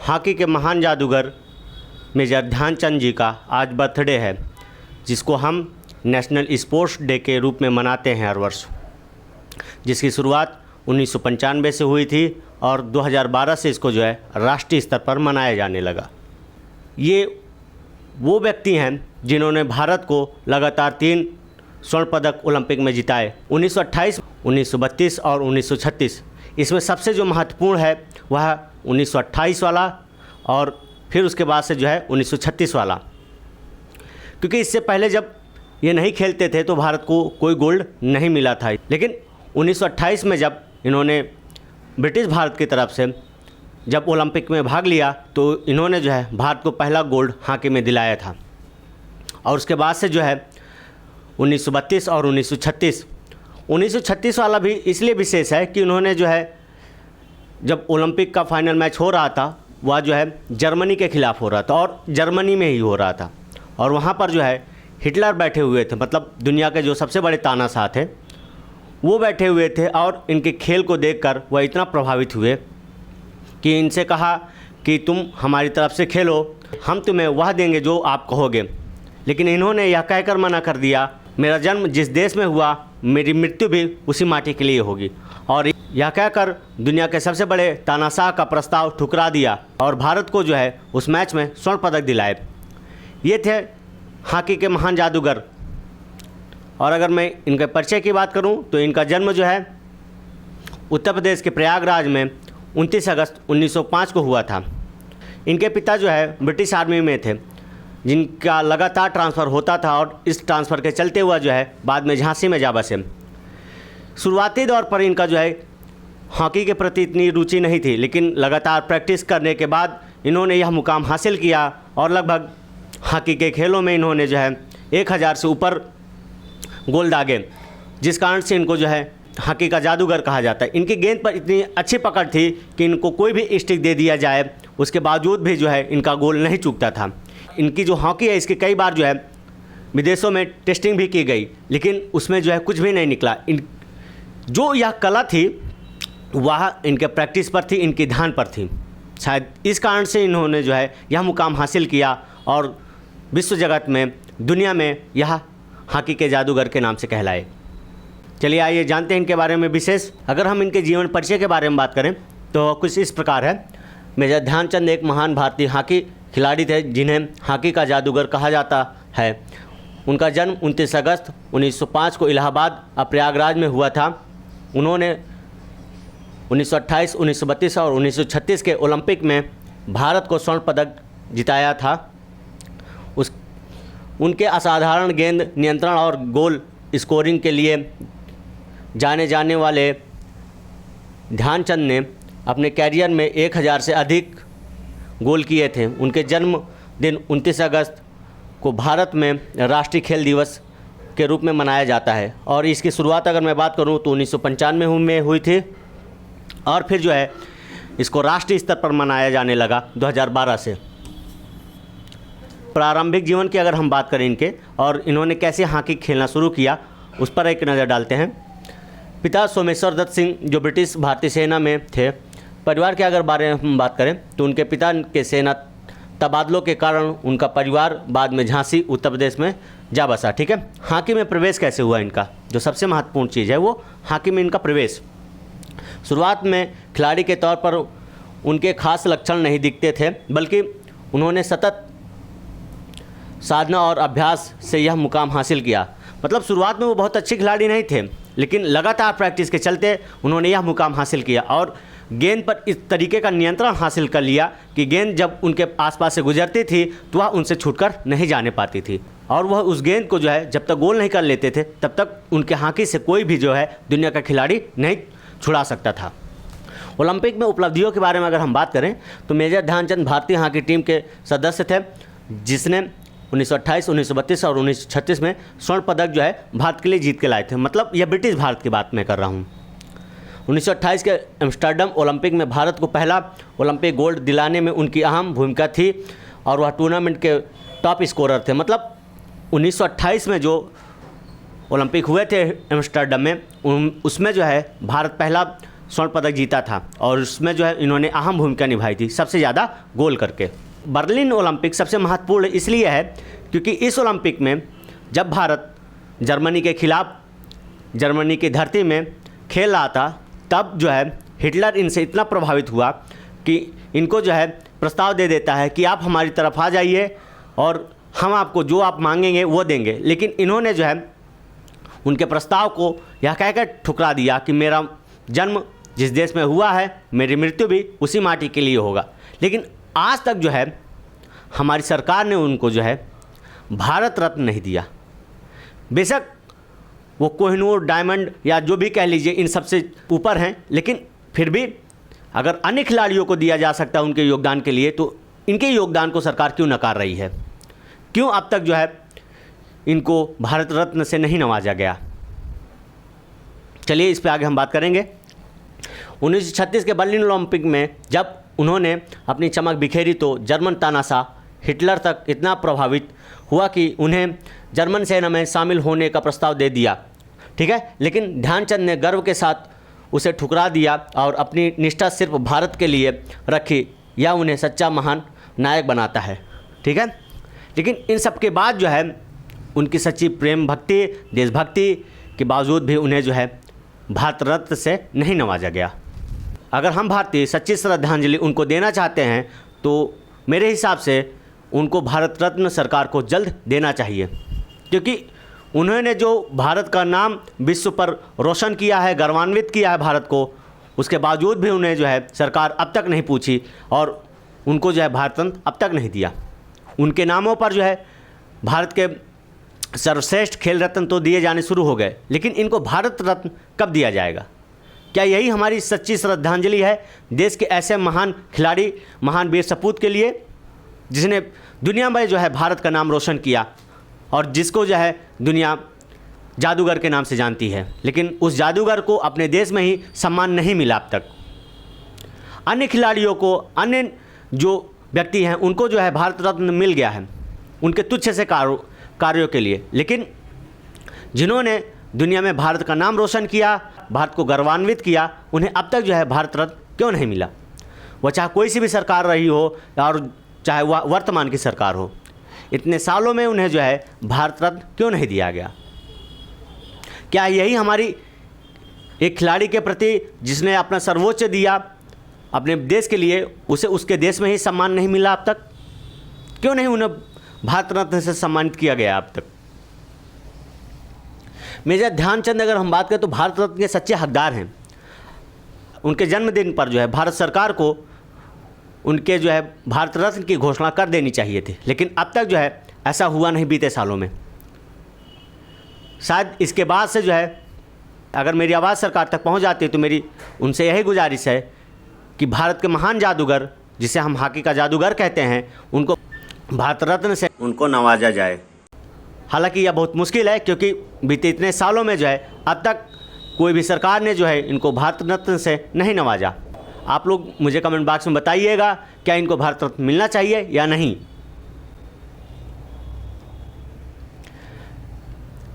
Hockey के महान जादूगर मेजर ध्यानचंद जी का आज बर्थडे है, जिसको हम नेशनल स्पोर्ट्स डे के रूप में मनाते हैं हर वर्ष, जिसकी शुरुआत 1995 से हुई थी और 2012 से इसको जो है राष्ट्रीय स्तर पर मनाया जाने लगा। ये वो व्यक्ति हैं जिन्होंने भारत को लगातार 3 स्वर्ण पदक ओलंपिक में जिताए, 1928, 1932 और 1936। इसमें सबसे जो महत्वपूर्ण है वह 1928 वाला और फिर उसके बाद से जो है 1936 वाला, क्योंकि इससे पहले जब ये नहीं खेलते थे तो भारत को कोई गोल्ड नहीं मिला था। लेकिन 1928 में जब इन्होंने ब्रिटिश भारत की तरफ से जब ओलंपिक में भाग लिया तो इन्होंने जो है भारत को पहला गोल्ड हॉकी में दिलाया था। और उसके बाद से जो है 1932 और 1936 वाला भी इसलिए विशेष है कि उन्होंने जो है जब ओलंपिक का फाइनल मैच हो रहा था वह जो है जर्मनी के ख़िलाफ़ हो रहा था और जर्मनी में ही हो रहा था, और वहाँ पर जो है हिटलर बैठे हुए थे, मतलब दुनिया के जो सबसे बड़े तानाशाह थे वो बैठे हुए थे। और इनके खेल को देखकर वह इतना प्रभावित हुए कि इनसे कहा कि तुम हमारी तरफ से खेलो, हम तुम्हें वह देंगे जो आप कहोगे। लेकिन इन्होंने यह कहकर मना कर दिया, मेरा जन्म जिस देश में हुआ मेरी मृत्यु भी उसी माटी के लिए होगी। और यह कहकर दुनिया के सबसे बड़े तानाशाह का प्रस्ताव ठुकरा दिया और भारत को जो है उस मैच में स्वर्ण पदक दिलाए। ये थे हॉकी के महान जादूगर। और अगर मैं इनके परिचय की बात करूं तो इनका जन्म जो है उत्तर प्रदेश के प्रयागराज में 29 अगस्त 1905 को हुआ था। इनके पिता जो है ब्रिटिश आर्मी में थे, जिनका लगातार ट्रांसफ़र होता था और इस ट्रांसफ़र के चलते हुआ जो है बाद में झांसी में जा बसे। शुरुआती दौर पर इनका जो है हॉकी के प्रति इतनी रुचि नहीं थी, लेकिन लगातार प्रैक्टिस करने के बाद इन्होंने यह मुकाम हासिल किया और लगभग हॉकी के खेलों में इन्होंने जो है 1000 से ऊपर गोल दागे, जिस कारण से इनको जो है हॉकी का जादूगर कहा जाता है। इनकी गेंद पर इतनी अच्छी पकड़ थी कि इनको कोई भी स्टिक दे दिया जाए उसके बावजूद भी जो है इनका गोल नहीं चूकता था। इनकी जो हॉकी है इसकी कई बार जो है विदेशों में टेस्टिंग भी की गई, लेकिन उसमें जो है कुछ भी नहीं निकला। जो यह कला थी वह इनके प्रैक्टिस पर थी, इनकी ध्यान पर थी। शायद इस कारण से इन्होंने जो है यह मुकाम हासिल किया और विश्व जगत में, दुनिया में यह हॉकी के जादूगर के नाम से कहलाए। चलिए आइए जानते हैं इनके बारे में विशेष। अगर हम इनके जीवन परिचय के बारे में बात करें तो कुछ इस प्रकार है। मेजर ध्यानचंद एक महान भारतीय हॉकी खिलाड़ी थे जिन्हें हॉकी का जादूगर कहा जाता है। उनका जन्म 29 अगस्त 1905 को इलाहाबाद और प्रयागराज में हुआ था। उन्होंने 1928, 1932 और 1936 के ओलंपिक में भारत को स्वर्ण पदक जिताया था। उनके असाधारण गेंद नियंत्रण और गोल स्कोरिंग के लिए जाने जाने वाले ध्यानचंद ने अपने कैरियर में 1000 से अधिक गोल किए थे। उनके जन्मदिन 29 अगस्त को भारत में राष्ट्रीय खेल दिवस के रूप में मनाया जाता है। और इसकी शुरुआत अगर मैं बात करूं तो 1995 में हुई थी और फिर जो है इसको राष्ट्रीय स्तर पर मनाया जाने लगा 2012 से। प्रारंभिक जीवन की अगर हम बात करें इनके और इन्होंने कैसे हॉकी खेलना शुरू किया उस पर एक नज़र डालते हैं। पिता सोमेश्वर दत्त सिंह जो ब्रिटिश भारतीय सेना में थे। परिवार के अगर बारे में हम बात करें तो उनके पिता के सेना तबादलों के कारण उनका परिवार बाद में झांसी उत्तर प्रदेश में जा बसा। ठीक है, हॉकी में प्रवेश कैसे हुआ इनका, जो सबसे महत्वपूर्ण चीज़ है वो हॉकी में इनका प्रवेश। शुरुआत में खिलाड़ी के तौर पर उनके खास लक्षण नहीं दिखते थे, बल्कि उन्होंने सतत साधना और अभ्यास से यह मुकाम हासिल किया। मतलब शुरुआत में वो बहुत अच्छे खिलाड़ी नहीं थे, लेकिन लगातार प्रैक्टिस के चलते उन्होंने यह मुकाम हासिल किया और गेंद पर इस तरीके का नियंत्रण हासिल कर लिया कि गेंद जब उनके आसपास से गुजरती थी तो वह उनसे छूटकर नहीं जाने पाती थी। और वह उस गेंद को जो है जब तक गोल नहीं कर लेते थे तब तक उनके हॉकी से कोई भी जो है दुनिया का खिलाड़ी नहीं छुड़ा सकता था। ओलंपिक में उपलब्धियों के बारे में अगर हम बात करें तो मेजर ध्यानचंद भारतीय हॉकी टीम के सदस्य थे, जिसने 1928, 1932 और 1936 में स्वर्ण पदक जो है भारत के लिए जीत के लाए थे। मतलब यह ब्रिटिश भारत की बात मैं कर रहा हूँ। 1928 के एम्स्टर्डम ओलंपिक में भारत को पहला ओलंपिक गोल्ड दिलाने में उनकी अहम भूमिका थी और वह टूर्नामेंट के टॉप स्कोरर थे। मतलब 1928 में जो ओलंपिक हुए थे एम्स्टर्डम में, उसमें जो है भारत पहला स्वर्ण पदक जीता था और उसमें जो है इन्होंने अहम भूमिका निभाई थी, सबसे ज़्यादा गोल करके। बर्लिन ओलंपिक सबसे महत्वपूर्ण इसलिए है क्योंकि इस ओलंपिक में जब भारत जर्मनी के खिलाफ जर्मनी की धरती में खेल रहा था, तब जो है हिटलर इनसे इतना प्रभावित हुआ कि इनको जो है प्रस्ताव दे देता है कि आप हमारी तरफ आ जाइए और हम आपको जो आप मांगेंगे वो देंगे। लेकिन इन्होंने जो है उनके प्रस्ताव को यह कहकर ठुकरा दिया कि मेरा जन्म जिस देश में हुआ है, मेरी मृत्यु भी उसी माटी के लिए होगा। लेकिन आज तक जो है हमारी सरकार ने उनको जो है भारत रत्न नहीं दिया। बेशक वो कोहिनूर, डायमंड या जो भी कह लीजिए इन सबसे ऊपर हैं, लेकिन फिर भी अगर अन्य खिलाड़ियों को दिया जा सकता है उनके योगदान के लिए, तो इनके योगदान को सरकार क्यों नकार रही है? क्यों अब तक जो है इनको भारत रत्न से नहीं नवाजा गया? चलिए इस पे आगे हम बात करेंगे। 1936 के बर्लिन ओलंपिक में जब उन्होंने अपनी चमक बिखेरी तो जर्मन तानाशाह हिटलर तक इतना प्रभावित हुआ कि उन्हें जर्मन सेना में शामिल होने का प्रस्ताव दे दिया, ठीक है। लेकिन ध्यानचंद ने गर्व के साथ उसे ठुकरा दिया और अपनी निष्ठा सिर्फ भारत के लिए रखी। यह उन्हें सच्चा महान नायक बनाता है, ठीक है। लेकिन इन सब के बाद जो है उनकी सच्ची प्रेम भक्ति, देशभक्ति के बावजूद भी उन्हें जो है भारत रत्न से नहीं नवाजा गया। अगर हम भारतीय सच्ची श्रद्धांजलि उनको देना चाहते हैं तो मेरे हिसाब से उनको भारत रत्न सरकार को जल्द देना चाहिए, क्योंकि उन्होंने जो भारत का नाम विश्व पर रोशन किया है, गौरवान्वित किया है भारत को, उसके बावजूद भी उन्हें जो है सरकार अब तक नहीं पूछी और उनको जो है भारत रत्न अब तक नहीं दिया। उनके नामों पर जो है भारत के सर्वश्रेष्ठ खेल रत्न तो दिए जाने शुरू हो गए, लेकिन इनको भारत रत्न कब दिया जाएगा? क्या यही हमारी सच्ची श्रद्धांजलि है देश के ऐसे महान खिलाड़ी, महान वीर सपूत के लिए, जिसने दुनिया में जो है भारत का नाम रोशन किया और जिसको जो है दुनिया जादूगर के नाम से जानती है, लेकिन उस जादूगर को अपने देश में ही सम्मान नहीं मिला अब तक। अन्य खिलाड़ियों को, अन्य जो व्यक्ति हैं उनको जो है भारत रत्न मिल गया है उनके तुच्छ से कार्यों के लिए, लेकिन जिन्होंने दुनिया में भारत का नाम रोशन किया, भारत को गौरवान्वित किया, उन्हें अब तक जो है भारत रत्न क्यों नहीं मिला? वह चाहे कोई सी भी सरकार रही हो और चाहे वह वर्तमान की सरकार हो, इतने सालों में उन्हें जो है भारत रत्न क्यों नहीं दिया गया? क्या यही हमारी एक खिलाड़ी के प्रति जिसने अपना सर्वोच्च दिया अपने देश के लिए, उसे उसके देश में ही सम्मान नहीं मिला अब तक? क्यों नहीं उन्हें भारत रत्न से सम्मानित किया गया अब तक? मेजर ध्यानचंद अगर हम बात करें तो भारत रत्न के सच्चे हकदार हैं। उनके जन्मदिन पर जो है भारत सरकार को उनके जो है भारत रत्न की घोषणा कर देनी चाहिए थी, लेकिन अब तक जो है ऐसा हुआ नहीं बीते सालों में। शायद इसके बाद से जो है अगर मेरी आवाज़ सरकार तक पहुंच जाती है तो मेरी उनसे यही गुजारिश है कि भारत के महान जादूगर, जिसे हम हॉकी का जादूगर कहते हैं, उनको भारत रत्न से उनको नवाजा जाए। हालांकि यह बहुत मुश्किल है क्योंकि बीते इतने सालों में जो है अब तक कोई भी सरकार ने जो है इनको भारत रत्न से नहीं नवाजा। आप लोग मुझे कमेंट बॉक्स में बताइएगा क्या इनको भारत रत्न मिलना चाहिए या नहीं।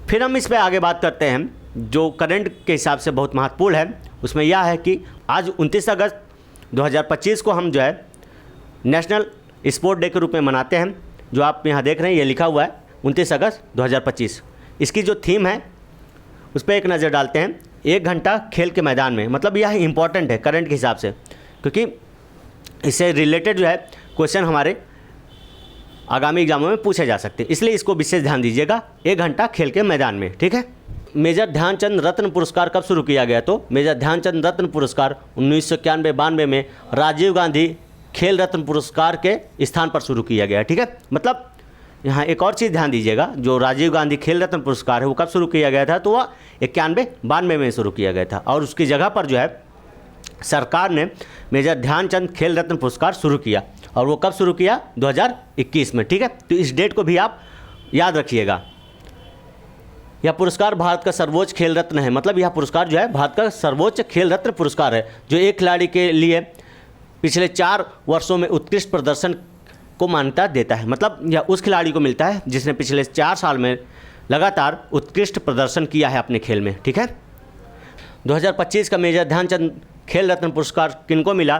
फिर हम इस पे आगे बात करते हैं जो करंट के हिसाब से बहुत महत्वपूर्ण है। उसमें यह है कि आज 29 अगस्त 2025 को हम जो है नेशनल स्पोर्ट डे के रूप में मनाते हैं। जो आप यहाँ देख रहे हैं ये लिखा हुआ है 29 अगस्त 2025। इसकी जो थीम है उस पर एक नज़र डालते हैं। 1 घंटा खेल के मैदान में, मतलब यह इम्पॉर्टेंट है करंट के हिसाब से, क्योंकि इससे रिलेटेड जो है क्वेश्चन हमारे आगामी एग्जामों में पूछे जा सकते हैं, इसलिए इसको विशेष ध्यान दीजिएगा। 1 घंटा खेल के मैदान में, ठीक है। मेजर ध्यानचंद रत्न पुरस्कार कब शुरू किया गया? तो मेजर ध्यानचंद रत्न पुरस्कार 1991-92 में राजीव गांधी खेल रत्न पुरस्कार के स्थान पर शुरू किया गया, ठीक है। मतलब यहाँ एक और चीज़ ध्यान दीजिएगा, जो राजीव गांधी खेल रत्न पुरस्कार है वो कब शुरू किया गया था? तो वह 91-92 में शुरू किया गया था और उसकी जगह पर जो है सरकार ने मेजर ध्यानचंद खेल रत्न पुरस्कार शुरू किया। और वो कब शुरू किया? 2021 में, ठीक है। तो इस डेट को भी आप याद रखिएगा। यह पुरस्कार भारत का सर्वोच्च खेल रत्न है, मतलब यह पुरस्कार जो है भारत का सर्वोच्च खेल रत्न पुरस्कार है, जो एक खिलाड़ी के लिए पिछले 4 वर्षों में उत्कृष्ट प्रदर्शन को मान्यता देता है। मतलब यह उस खिलाड़ी को मिलता है जिसने पिछले 4 साल में लगातार उत्कृष्ट प्रदर्शन किया है अपने खेल में, ठीक है। 2025 का मेजर ध्यानचंद खेल रत्न पुरस्कार किनको मिला,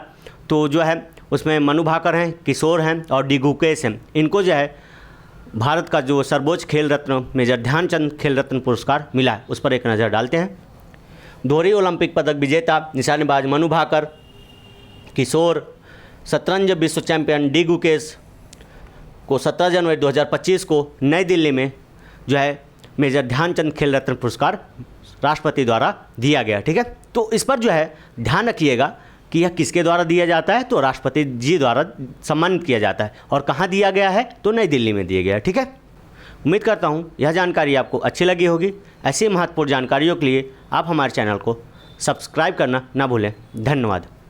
तो जो है उसमें मनु भाकर हैं, किशोर हैं और डी गुकेश हैं। इनको जो है भारत का जो सर्वोच्च खेल रत्न मेजर ध्यानचंद खेल रत्न पुरस्कार मिला है, उस पर एक नज़र डालते हैं। दोहरी ओलंपिक पदक विजेता निशानेबाज मनु भाकर, किशोर, शतरंज विश्व चैंपियन डी गुकेश को 17 जनवरी 2025 को नई दिल्ली में जो है मेजर ध्यानचंद खेल रत्न पुरस्कार राष्ट्रपति द्वारा दिया गया। ठीक है, तो इस पर जो है ध्यान रखिएगा कि यह किसके द्वारा दिया जाता है, तो राष्ट्रपति जी द्वारा सम्मानित किया जाता है। और कहाँ दिया गया है, तो नई दिल्ली में दिया गया है। ठीक है, उम्मीद करता हूँ यह जानकारी आपको अच्छी लगी होगी। ऐसी महत्वपूर्ण जानकारियों के लिए आप हमारे चैनल को सब्सक्राइब करना ना भूलें। धन्यवाद।